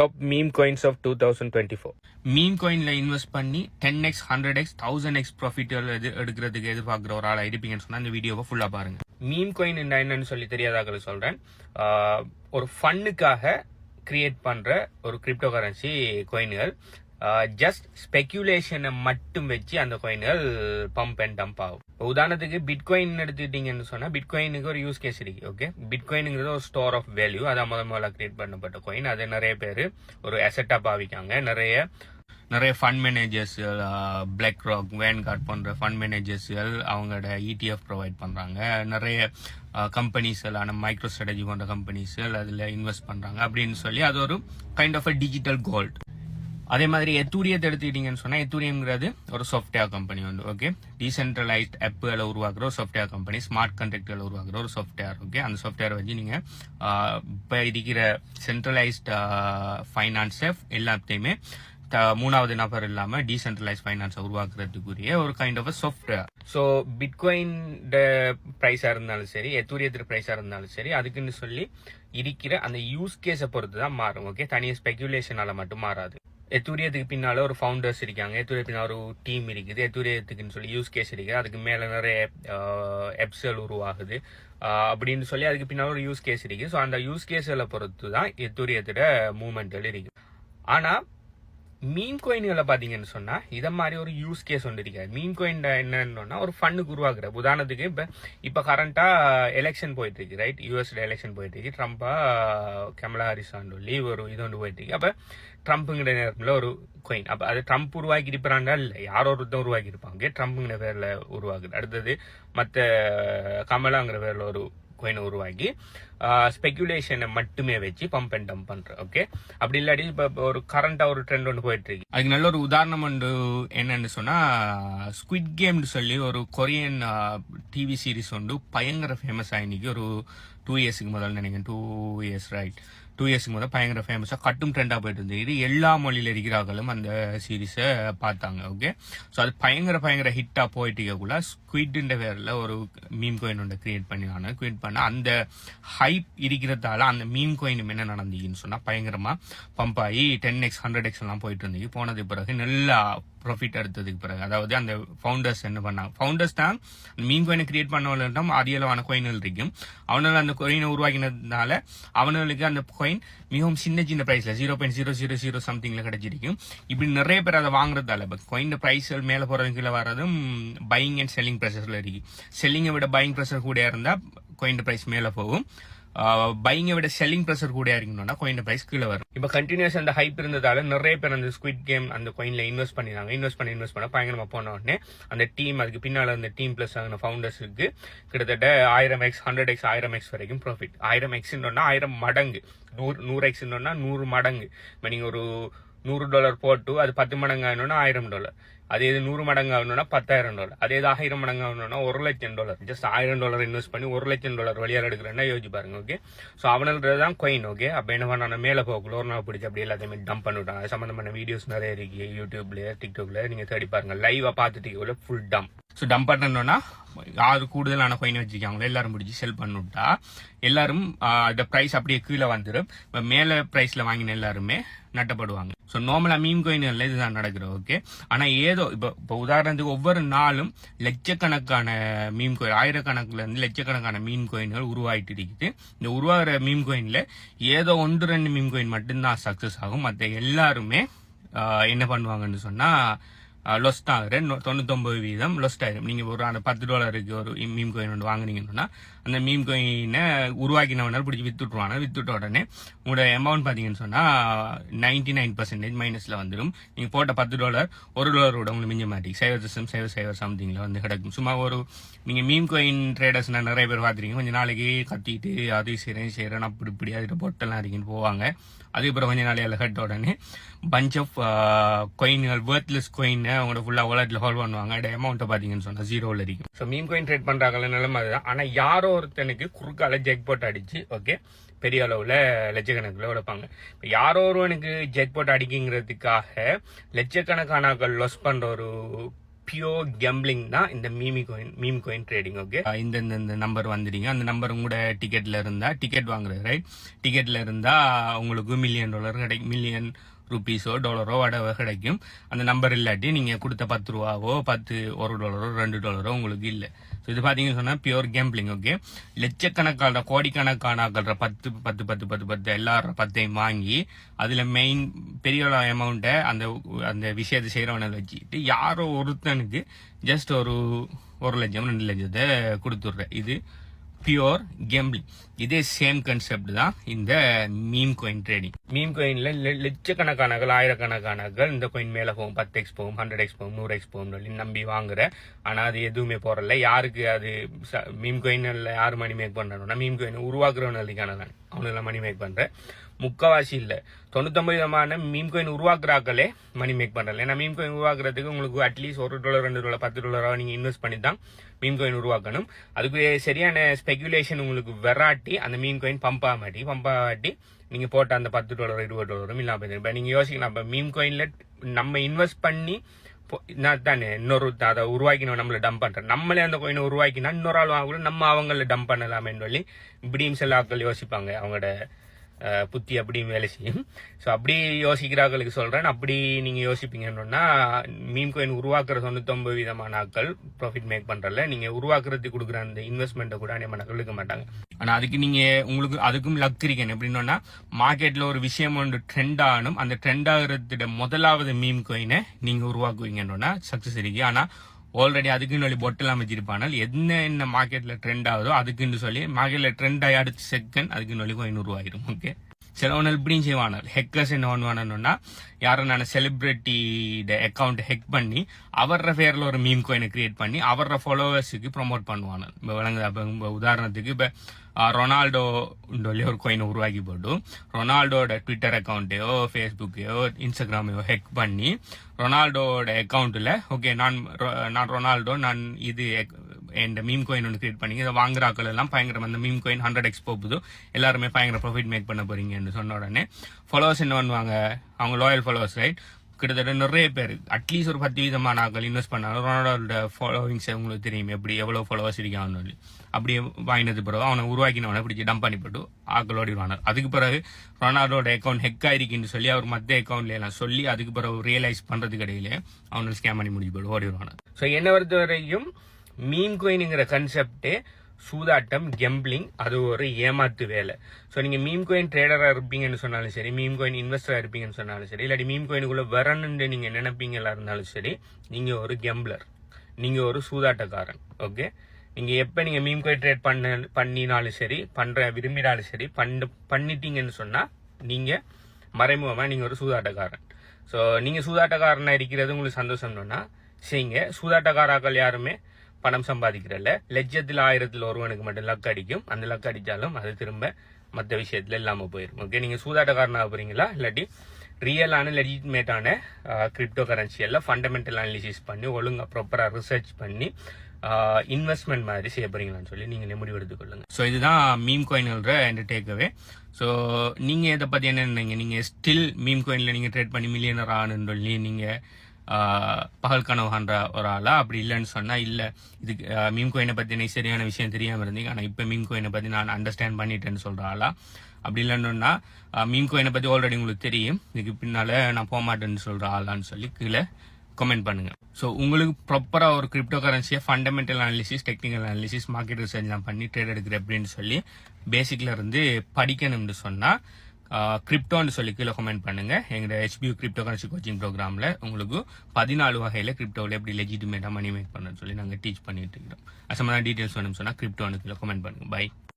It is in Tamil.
top meme coins of 2024. Meme காயின்ல இன்வெஸ்ட் பண்ணி 10x 100x 1000x ப்ராஃபிட் எடுக்கிறதுக்கு எதிர்பார்க்குற ஒரு ஆளா இருப்பீங்கன்னு சொன்னா இந்த வீடியோவை ஃபுல்லா பாருங்க. மீம் காயின் என்னன்னு சொல்லி தெரியாதாக்கள் சொல்றேன். ஒரு ஃபன்னுக்காக கிரியேட் பண்ற ஒரு கிரிப்டோ கரன்சி காயின்கள். ஜஸ்ட் ஸ்பெகுலேஷனை மட்டும் வச்சு அந்த காயின்கள் பம்ப் அண்ட் டம்ப் ஆகும். உதாரணத்துக்கு பிட்காயின் எடுத்துக்கிட்டீங்கன்னு சொன்னா பிட்காயினுக்கு ஒரு யூஸ் கேஸ் இருக்கு. ஓகே, பிட்காயினுங்கிறது ஒரு ஸ்டோர் ஆஃப் வேல்யூ. அதான் முதல்ல கிரியேட் பண்ணப்பட்ட காயின். அதை நிறைய பேர் ஒரு அசெட்டா பாவிக்காங்க. நிறைய ஃபண்ட் மேனேஜர்ஸ்கள், பிளாக் ராக், வேன்கார்ட் போன்ற ஃபண்ட் மேனேஜர்ஸ்கள் அவங்களோட ETF ப்ரொவைட் பண்றாங்க. நிறைய கம்பெனிஸ்களான மைக்ரோ ஸ்ட்ராட்டஜி போன்ற கம்பெனிஸ்கள் அதில் இன்வெஸ்ட் பண்றாங்க அப்படின்னு சொல்லி அது ஒரு kind of a digital gold. அதே மாதிரி எத்தூரியத்தை எடுத்துக்கிட்டீங்கன்னு சொன்னா எத்தூரியம்ங்கிறது ஒரு சாஃப்ட்வேர் கம்பெனி வந்து. ஓகே, டீசென்ட்ரலைஸ்ட் ஆப்புகளை உருவாக்குற ஒரு சாஃப்ட்வேர் கம்பெனி, ஸ்மார்ட் கான்ட்ராக்ட்களை உருவாக்குற ஒரு சாஃப்ட்வேர். ஓகே, அந்த சாஃப்ட்வேர் வச்சு நீங்க இப்போ இருக்கிற சென்ட்ரலைஸ்ட் ஃபைனான்ஸை எல்லாத்தையுமே மூணாவது நபர் இல்லாம டீசென்ட்ரலைஸ் ஃபைனான்ஸை உருவாக்குறதுக்குரிய ஒரு kind of software. So bitcoin பிரைஸா இருந்தாலும் சரி, எத்தூரியத்தின் பிரைஸா இருந்தாலும் சரி, அதுக்குன்னு சொல்லி இருக்கிற அந்த யூஸ் கேஸை பொறுத்து தான் மாறும். ஓகே, தனியாக ஸ்பெகுலேஷனால மட்டும் மாறாது. எத்தூரியத்துக்கு பின்னால ஒரு ஃபவுண்டர்ஸ் இருக்காங்க, எத்தூரியத்துக்கு பின்னால ஒரு டீம் இருக்குது, எத்தூரியத்துக்குன்னு சொல்லி யூஸ் கேஸ் இருக்குது, அதுக்கு மேல நிறைய எப்சல் உருவாகுது அப்படின்னு சொல்லி அதுக்கு பின்னால ஒரு யூஸ் கேஸ் இருக்கு. ஸோ அந்த யூஸ் கேஸ்களை பொறுத்து தான் எத்தூரியத்தோட மூவ்மெண்ட்கள் இருக்கு. ஆனா மீம் காயின்களை பாத்தீங்கன்னு சொன்னா இத மாதிரி ஒரு யூஸ் கேஸ் ஒன்று இருக்காது. மீம் காயின் என்னன்னா ஒரு ஃபண்டுக்கு உருவாக்குற. உதாரணத்துக்கு இப்ப கரண்டா எலெக்ஷன் போயிட்டு இருக்கு, ரைட்? யூஎஸ்ல எலெக்ஷன் போயிட்டு இருக்கு. ட்ரம்பா கமலா ஹாரிஸ் சொல்லி ஒரு இது ஒன்று போயிட்டு இருக்கு. அப்ப ட்ரம்ப்புங்கிற நேரத்துல ஒரு காயின், அப்ப அது ட்ரம்ப் உருவாக்கி இருப்பாண்டா இல்ல, யாரோ ஒருத்தன் உருவாக்கி இருப்பாங்க. ட்ரம்ப்புங்கிற பேர்ல உருவாக்குது. அடுத்தது மத்த கமலாங்கிற பேர்ல ஒரு காயினை உருவாக்கி ஸ்பெகுலேஷனை மட்டுமே வச்சு பம்ப் அண்ட் டம்ப் பண்ற. ஓகே, அப்படி இல்லாட்டி இப்ப ஒரு கரண்டா ஒரு ட்ரெண்ட் ஒன்று போயிட்டு இருக்கு. அதுக்கு நல்ல ஒரு உதாரணம் ஒன்று என்னன்னு சொன்னா ஸ்குவிட் கேம்னு சொல்லி ஒரு கொரியன் டிவி சீரிஸ் ஒன்று பயங்கர ஃபேமஸ் ஆயினிக்கு. ஒரு 2 இயர்ஸுக்கு முதல்ல நினைக்கிறேன், 2 இயர்ஸ் ரைட், 2 இயர்ஸ்க்கு முதல் பயங்கர ஃபேமஸா கட்டும் ட்ரெண்டா போயிட்டு இருந்தது. இது எல்லா மொழியில இருக்கிறார்களும் அந்த சீரீஸை பார்த்தாங்க. ஓகே, ஸோ அது பயங்கர ஹிட்டா போயிட்டு இருக்கக்குள்ள ஸ்குவிட்ன்ற பேர்ல ஒரு மீம் காயின் ஒன்று கிரியேட் பண்ண அந்த ஹைப் இருக்கிறதால அந்த மீம் காயின் என்ன நடந்தீங்கன்னு சொன்னா பயங்கரமா பம்ப் ஆகி 10x 100x எல்லாம் போயிட்டு இருந்தீங்க. போனது பிறகு நல்லா ப்ராஃபிட் எடுத்ததுக்கு பிறகு, அதாவது அந்த ஃபவுண்டர்ஸ் என்ன பண்ணாங்க, ஃபவுண்டர்ஸ் தான் மீம் காயினை கிரியேட் பண்ணவங்களும் அதிகமான காயின்கள் இருக்கும். அவனால அந்த காயினை உருவாக்கினதுனால அவனுக்கு அந்த காயின் மிகவும் சின்ன பிரைஸ்ல 0.000 சம்திங்ல கிடைச்சிருக்கும். இப்படி நிறைய பேர் அதை வாங்குறதால காயின் பிரைஸ்கள் மேல போறதும் கீழே வர்றதும் பையிங் அண்ட் செல்லிங் ப்ரெஷர்ல இருக்கு. செல்லிங்கை விட பையிங் ப்ரெஷர் கூட இருந்தா காயின் பிரைஸ் மேல போகும். பையிங்கை விட செல்லிங் ப்ரெஷர் கூட இருக்கணும்னா காயின் பிரைஸ் கீழே வரும். இப்ப கண்டினியூஸ் அந்த ஹைப் இருந்ததால நிறைய பேர் அந்த ஸ்குவிட் கேம் அந்த காயின்ல இன்வெஸ்ட் பண்ணிருந்தாங்க. இன்வெஸ்ட் பண்ண பயங்கரமா போன உடனே அந்த டீம், அதுக்கு பின்னால அந்த டீம் பிளஸ் ஆகின ஃபவுண்டர்ஸுக்கு கிட்டத்தட்ட 1000x 100x 1000x வரைக்கும் ப்ராஃபிட். 1000x 1000 மடங்கு, 100x 100 மடங்கு. இப்ப நீங்க ஒரு $100 போட்டு அது 10 மடங்கு ஆகணும்னா $1000. அதே இது 100 மடங்கு ஆகணும்னா $10,000. அதே இது 1000 மடங்கு ஆகணும்னா $1,00,000. ஜஸ்ட் $1000 இன்வெஸ்ட் பண்ணி $1,00,000 வெளியால் எடுக்கிறேன்னா யோசிச்சு பாருங்க. ஓகே, ஸோ அவனதான் காயின். ஓகே, அப்ப என்ன பண்ண மேல போகக்குள்ள ஒரு நாள் பிடிச்சி அப்படி எல்லாத்தையுமே டம்ப் பண்ணிவிட்டாங்க. அது சம்பந்தமான வீடியோஸ் நிறைய இருக்கு யூடியூப்ல, டிக்டாக்ல. நீங்க தேடி பாருங்க, லைவா பார்த்துட்டு ஃபுல் டம்ப். ஸோ டம்ப் பண்ணணும்னா யாரு கூடுதலான காயின் வச்சிருக்காங்களோ எல்லாரும் பிடிச்சி செல் பண்ணிவிட்டா எல்லாரும் அந்த பிரைஸ் அப்படியே கீழே வந்துடும். இப்போ மேல பிரைஸ்ல வாங்கின எல்லாருமே நட்டப்படுவாங்க. ஸோ நார்மலா மீம் காயின்ல இதுதான் நடக்குது. ஓகே, ஆனா ஏதோ இப்போ உதாரணத்துக்கு ஒவ்வொரு நாளும் லட்சக்கணக்கான மீம் காயின், ஆயிரக்கணக்குல இருந்து லட்சக்கணக்கான மீம் காயின்கள் உருவாயிட்டு இருக்குது. இந்த உருவாகிற மீம் காயின்ல ஏதோ 1-2 மீம் காயின் மட்டும்தான் சக்சஸ் ஆகும். மற்ற எல்லாருமே என்ன பண்ணுவாங்கன்னு சொன்னா லொஸ்ட் ஆகுற 99% லொஸ்ட் ஆயிரும். நீங்க ஒரு அந்த $10 ஒரு மீம் காயின் ஒன்று வாங்குனீங்கன்னா அந்த மீம் காயினை உருவாக்கினவனால் பிடிச்சி வித்துட்ட உடனே உங்களோட அமௌண்ட் பாத்தீங்கன்னு சொன்னா 99% மைனஸ்ல வந்துடும். நீங்க போட்ட $10 $1 உங்களுக்கு மிஞ்ச மாட்டி 0.0 சம்திங்ல வந்து கிடக்கும். சும்மா ஒரு நீங்க மீம் காயின் ட்ரேடர்ஸ் நிறைய பேர் பார்த்துருக்கீங்க. கொஞ்ச நாளைக்கு கத்திட்டு அது செய்யறேன் அப்படி இப்படி அதுல பொட்டெல்லாம் இருக்குன்னு போவாங்க. அதுக்கப்புறம் கொஞ்ச நாளையில கட்ட உடனே பஞ்ச் ஆஃப் காயின்கள், வர்த்லெஸ் காயின் அவங்களோட ஃபுல்லா வாலெட்ல ஹோல்ட் பண்ணுவாங்க. அமௌண்ட்டை பாத்தீங்கன்னா சொன்னா 0ல இருக்கும். ஸோ மீம் காயின் ட்ரேட் பண்றாங்க நிலைமை அதுதான். ஆனா யாரோ ஒருத்தனுக்கு குறுக்கால ஜெக் போட் அடிச்சு ஓகே பெரிய அளவுல லட்சக்கணக்கில் உழைப்பாங்க. இப்போ யாரோ ஒருவனுக்கு ஜெக் போட் அடிக்குங்கிறதுக்காக லட்சக்கணக்கான லாஸ் பண்ற ஒரு பியோர் கேம்பிளிங் தான் இந்த மீம் காயின் ட்ரேடிங். ஓகே, இந்த நம்பர் வந்துடுங்க. அந்த நம்பர் உங்களோட டிக்கெட்ல இருந்தா, டிக்கெட் வாங்குறது ரைட், டிக்கெட்ல இருந்தா உங்களுக்கு $1 மில்லியன் கிடைக்கும், மில்லியன் ருபீஸோ டாலரோ வடவை கிடைக்கும். அந்த நம்பர் இல்லாட்டி நீங்க கொடுத்த $10 $1 $2 உங்களுக்கு இல்லை. ஸோ இது பாத்தீங்கன்னு சொன்னா பியூர் கேம்பிளிங். ஓகே, லட்சக்கணக்கான கோடிக்கணக்கான ஆக்கள்ற 10 எல்லாரும் 10 வாங்கி அதுல மெயின் பெரிய அமௌண்ட்டை அந்த விஷயத்தை செய்யறவனை வச்சுக்கிட்டு யாரோ ஒருத்தனுக்கு ஜஸ்ட் ஒரு 1 லட்சம் 2 லட்சத்தை கொடுத்துடுற. இது பியூர் கேம்பிளிங். இதே சேம் கான்செப்ட் தான் இந்த மீம் காயின் ட்ரேடிங். மீம் காயின்ல லட்சக்கணக்கானகள் ஆயிரக்கணக்கானகள் இந்த காயின் மேல போகும், 10x போகும், 100x போகும், 100x போகும் சொல்லி நம்பி வாங்குற. ஆனா அது எதுவுமே போறல. யாருக்கு அது மீம் காயின்ல யாரு மணி மேக் பண்றோம்னா மீம் காயின் உருவாக்குறவனுக்கான தான் அவனுக்கு மணி மேக் பண்ற. முக்காவாசி இல்ல 99% மீம் காயின் உருவாக்குறாக்களே மணி மேக் பண்றல. ஏன்னா மீம் காயின் உருவாக்குறதுக்கு உங்களுக்கு அட்லீஸ்ட் $1 $2 $10 நீங்க இன்வெஸ்ட் பண்ணி தான் மீம் காயின் உருவாக்கணும். அதுக்கு சரியான ஸ்பெகுலேஷன் உங்களுக்கு வெராட்டி அந்த மீம் காயின் பம்பாட்டி நீங்க போட்ட அந்த $10 $20 இல்லாம போயிடும். இப்ப நீங்க யோசிக்கலாம், அப்ப மீம் காயின்ல நம்ம இன்வெஸ்ட் பண்ணி தானே இன்னொரு அதை உருவாக்கினோம், நம்மள டம்ப் பண்ற. நம்மளே அந்த கோயினை உருவாக்கினா இன்னொரு ஆள் வாங்க நம்ம அவங்கள டம்ப் பண்ணலாமேன்னு சொல்லி இப்படியும் சில ஆட்கள் யோசிப்பாங்க. அவங்களோட புத்தி அப்படியும் வேலை செய்யும். ஸோ அப்படி யோசிக்கிறார்களுக்கு சொல்றேன். அப்படி நீங்க யோசிப்பீங்கன்னா மீம் காயின் உருவாக்குற 99% ஆட்கள் ப்ராஃபிட் மேக் பண்றல. நீங்க உருவாக்குறதுக்கு கொடுக்குற அந்த இன்வெஸ்ட்மெண்ட்டை கூட மக்கள் எடுக்க மாட்டாங்க. ஆனா அதுக்கு நீங்க உங்களுக்கு அதுக்கும் லக் இருக்கணும். எப்படின்னா மார்க்கெட்ல ஒரு விஷயம் ஒன்று ட்ரெண்ட் ஆகணும். அந்த ட்ரெண்ட் ஆகுறதுட முதலாவது மீம் காயினை நீங்க உருவாக்குவீங்கன்னா சக்சஸ் இருக்கு. ஆனா ஆல்ரெடி அதுக்குன்னு சொல்லி பொட்டெல்லாம் வச்சிருப்பானால் என்ன மார்க்கெட்ல ட்ரெண்ட் ஆகுதோ அதுக்குன்னு சொல்லி மார்க்கெட்ல ட்ரெண்ட் ஆகி அடுத்த செகண்ட் அதுக்குன்னு சொல்லி கோயின் உருவாயிரும். ஓகே, சிலவனால் இப்படியும் செய்வானால். ஹெக்கர்ஸ் என்ன பண்ணுவானுன்னா யாரும் நான் செலிபிரிட்டியோட அக்கௌண்ட் ஹெக் பண்ணி அவர பேர்ல ஒரு மீம் கோயினை கிரியேட் பண்ணி அவர ஃபாலோவர்ஸுக்கு ப்ரொமோட் பண்ணுவானு. இப்போ விளங்குது. அப்போ உதாரணத்துக்கு இப்போ ரொனால்டோ ஒரு கோயினை உருவாக்கி போட்டு ரொனால்டோட ட்விட்டர் அக்கௌண்ட்டையோ ஃபேஸ்புக்கையோ இன்ஸ்டாகிராமையோ ஹெக் பண்ணி ரொனால்டோட அக்கௌண்ட்ல ஓகே நான் ரொனால்டோ நான் இது என் மீம் கோயின் ஒன்று கிரியேட் பண்ணி இதை வாங்குறாக்கள் எல்லாம் பயங்கரம் அந்த மீம் கோயின் 100x போகுதோ எல்லாருமே பயங்கர ப்ராஃபிட் மேக் பண்ண போறீங்கன்னு சொன்ன உடனே ஃபாலோவர்ஸ் என்ன பண்ணுவாங்க, அவங்க லாயல் ஃபாலோவர்ஸ் ரைட், கிட்டத்தட்ட நிறைய பேர் அட்லீஸ்ட் ஒரு 10% ஆக்கள் இன்வெஸ்ட் பண்ணாலும் ரொனால்டோட ஃபாலோவிங்ஸ் உங்களுக்கு தெரியும் எப்படி எவ்வளவு ஃபாலோவர்ஸ் இருக்கான்னு சொல்லி. அப்படியே வாங்கினது பிறகு அவனை உருவாக்கினவனை பிடிச்சி டம்ப் பண்ணிவிட்டு ஆக்கள் ஓடிடுவானார். அதுக்கு பிறகு ரொனால்டோட அக்கௌண்ட் ஹெக் ஆயிருக்குன்னு சொல்லி அவர் மற்ற அக்கௌண்ட்ல எல்லாம் சொல்லி அதுக்கு பிறகு ரியலைஸ் பண்றதுக்கு இடையிலே அவனை ஸ்கேம் பண்ணி முடிச்சு போட்டு ஓடிடுவானார். ஸோ என்னை பொறுத்த வரைக்கும் மீம் கோயின்ங்கிற கன்செப்டே சூதாட்டம், கெம்பிளிங், அது ஒரு ஏமாத்து வேலை. ஸோ நீங்க மீம் கோயின் ட்ரேடரா இருப்பீங்கன்னு சொன்னாலும் சரி, மீம் கோயின் இன்வெஸ்டரா இருப்பீங்கன்னு சொன்னாலும் சரி, இல்லாட்டி மீம் கோயினுக்குள்ள வரணுன்னு நீங்க நினைப்பீங்களா இருந்தாலும் சரி, நீங்க ஒரு கெம்பிளர், நீங்க ஒரு சூதாட்டக்காரன். ஓகே, நீங்க எப்ப நீங்க மீம் கோயின் ட்ரேட் பண்ணினாலும் சரி, விரும்பினாலும் சரி, பண்ணிட்டீங்கன்னு சொன்னா நீங்க மறைமுகமா நீங்க ஒரு சூதாட்டக்காரன். ஸோ நீங்க சூதாட்டக்காரனா இருக்கிறது உங்களுக்கு சந்தோஷம்னா செய்யுங்க. சூதாட்டக்காராக்கள் யாருமே பணம் சம்பாதிக்கிறல்ல, லட்சத்தில் 1000ல் ஒருவனுக்கு மட்டும் லக் அடிக்கும். அந்த லக் அடிச்சாலும் அது திரும்ப மற்ற விஷயத்துல இல்லாம போயிடும். ஓகே, நீங்க சூதாட்டக்காரனாக போறீங்களா இல்லாட்டி ரியலான லெஜிட்மேட்டான கிரிப்டோ கரன்சி எல்லாம் ஃபண்டமெண்டல் அனாலிசிஸ் பண்ணி ஒழுங்கா ப்ராப்பரா ரிசர்ச் பண்ணி இன்வெஸ்ட்மெண்ட் மாதிரி செய்ய போறீங்களான்னு சொல்லி நீங்க முடிவு எடுத்துக் கொள்ளுங்க. ஸோ இதுதான் மீம் கோயின்ன்ற என் டேக்அவே. ஸோ நீங்க இதை பத்தி என்ன நினைங்க? நீங்க ஸ்டில் மீம் கோயின்ல நீங்க ட்ரேட் பண்ணி மில்லியனர் ஆகணும்னு சொல்லி நீங்க பகல் கனவு காண்ற ஒரு ஆளா? அப்படி இல்லைன்னு சொன்னா இல்ல இதுக்கு மீம் கோயினை பத்தி எனக்கு சரியான விஷயம் தெரியாம இருந்தீங்க, ஆனா இப்ப மீம் கோயினை பத்தி நான் அண்டர்ஸ்டாண்ட் பண்ணிட்டேன்னு சொல்ற ஆளா? அப்படி இல்லைன்னா மீம் கோயினை பத்தி ஆல்ரெடி உங்களுக்கு தெரியும், இதுக்கு பின்னால நான் போக மாட்டேன்னு சொல்ற ஆளான்னு சொல்லி கீழே கமெண்ட் பண்ணுங்க. ஸோ உங்களுக்கு ப்ராப்பரா ஒரு கிரிப்டோ கரன்சியை fundamental analysis, technical analysis, market research எல்லாம் பண்ணி ட்ரேட் எடுக்கிற அப்படின்னு சொல்லி பேசிக்ல இருந்து படிக்கணும்னு சொன்னா கிரிப்டோன்னு சொல்லி கீழே கமெண்ட் பண்ணுங்க. எங்களோட HBU கிரிப்டோ கரன்சி கோச்சிங் ப்ரோக்ராம்ல உங்களுக்கு 14 வகையில கிரிப்டோவில் எப்படி லெஜிட்டிமேட்டா மணி மேக் பண்ணணும்னு சொல்லி நாங்கள் டீச் பண்ணிட்டு இருக்கிறோம். அது சம்பந்தமான டீடைல்ஸ் வேணும்னு சொன்னா கிரிப்டோன்னு கீழே கமெண்ட் பண்ணுங்க. பை.